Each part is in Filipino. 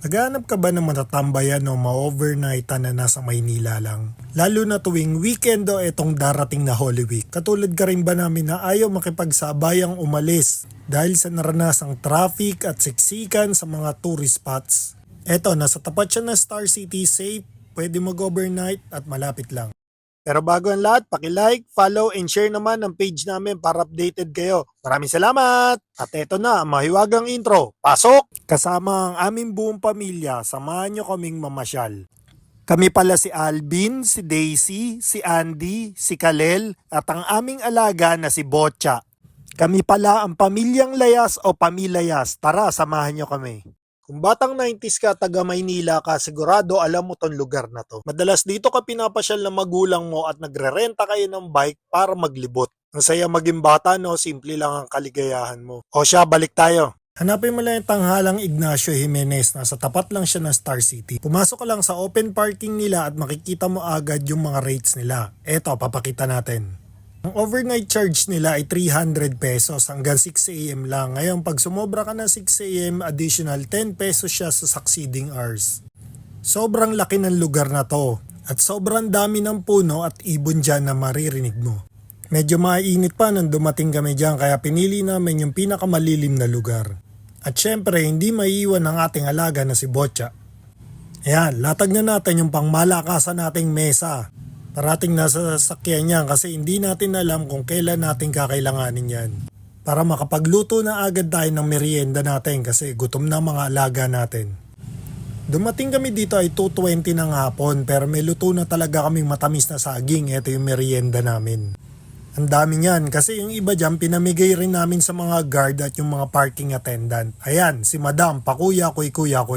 Naghahanap ka ba ng matatambayan o ma-overnightan na nasa Maynila lang? Lalo na tuwing weekend o etong darating na Holy Week. Katulad ka rin ba namin na ayaw makipagsabayang umalis dahil sa naranasang traffic at siksikan sa mga tourist spots? Eto, nasa tapat siya ng Star City, safe, pwede mag-overnight at malapit lang. Pero bago ang lahat, paki-like, follow, and share naman ang page namin para updated kayo. Maraming salamat! At eto na, mahiwagang intro. Pasok! Kasama ang aming buong pamilya, samahan nyo kaming mamasyal. Kami pala si Alvin, si Daisy, si Andy, si Kalel, at ang aming alaga na si Botcha. Kami pala ang pamilyang Layas o Pamilayas. Tara, samahan nyo kami. Kung batang 90s ka, taga Maynila ka, sigurado alam mo tong lugar na to. Madalas dito ka pinapasyal ng magulang mo at nagre-renta kayo ng bike para maglibot. Ang saya maging bata, no? Simple lang ang kaligayahan mo. O siya, balik tayo. Hanapin mo lang yung tanghalang Ignacio Jimenez, nasa tapat lang siya ng Star City. Pumasok ka lang sa open parking nila at makikita mo agad yung mga rates nila. Eto, papakita natin. Ang overnight charge nila ay 300 pesos hanggang 6 AM lang. Ngayon, pag sumobra ka ng 6 AM, additional 10 pesos siya sa succeeding hours. Sobrang laki ng lugar na to at sobrang dami ng puno at ibon dyan na maririnig mo. Medyo mainit pa nang dumating kami dyan kaya pinili namin yung pinakamalilim na lugar. At syempre, hindi maiiwan ang ating alaga na si Botcha. Ayan, latag na natin yung pangmalakasan nating mesa. Parating nasa sasakyan niya kasi hindi natin alam kung kailan natin kakailanganin yan. Para makapagluto na agad tayo ng merienda natin kasi gutom na mga alaga natin. Dumating kami dito ay 2:20 ng hapon pero may luto na talaga kaming matamis na saging. Ito yung merienda namin. Ang dami niyan kasi yung iba dyan pinamigay rin namin sa mga guard at yung mga parking attendant. Ayan, si Madam, pakuya-kuy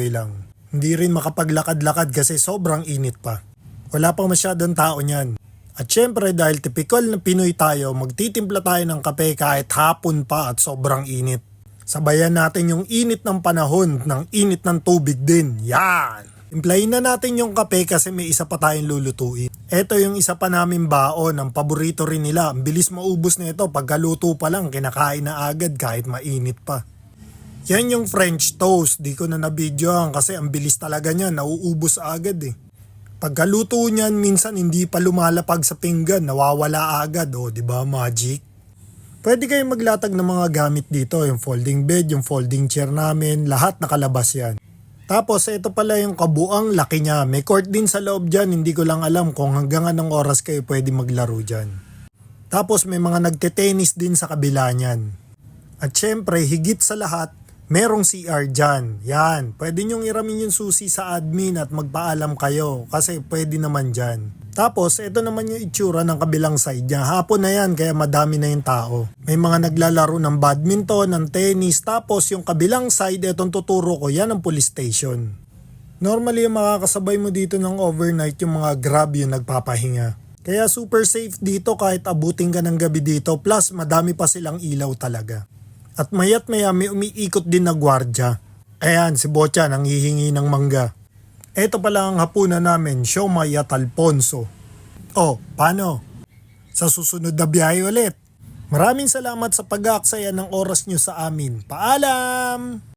lang. Hindi rin makapaglakad-lakad kasi sobrang init pa. Wala pang masyadong tao niyan. At syempre dahil typical na Pinoy tayo, magtitimpla tayo ng kape kahit hapon pa at sobrang init. Sabayan natin yung init ng panahon, ng init ng tubig din. Yan! Implayin na natin yung kape kasi may isa pa tayong lulutuin. Ito yung isa pa namin baon, ang paborito rin nila. Ang bilis maubos na ito, pagkaluto pa lang, kinakain na agad kahit mainit pa. Yan yung French toast, di ko na nabidyoan kasi ang bilis talaga niya, nauubos agad eh. Pagkaluto niyan, minsan hindi pa lumalapag sa pinggan, nawawala agad, di ba magic? Pwede kayong maglatag ng mga gamit dito, yung folding bed, yung folding chair namin, lahat nakalabas yan. Tapos ito pala yung kabuang laki niya, may court din sa loob dyan, hindi ko lang alam kung hanggang anong oras kayo pwede maglaro dyan. Tapos may mga nagte-tennis din sa kabila niyan. At syempre, higit sa lahat, merong CR dyan. Yan. Pwede nyong iramin yung susi sa admin at magpaalam kayo kasi pwede naman dyan. Tapos, ito naman yung itsura ng kabilang side niya. Hapon na yan kaya madami na yung tao. May mga naglalaro ng badminton, ng tennis. Tapos yung kabilang side, itong tuturo ko, yan ang police station. Normally, yung makakasabay mo dito ng overnight, yung mga grab yung nagpapahinga. Kaya super safe dito kahit abutin ka ng gabi dito. Plus, madami pa silang ilaw talaga. At mayat maya may umiikot din na gwardya. Ayan, si Botcha nang hihingi ng mangga. Ito pala ang hapunan namin, siomay at Alfonso. Oh, paano? Sa susunod na biyahe ulit. Maraming salamat sa pag-aaksaya ng oras nyo sa amin. Paalam!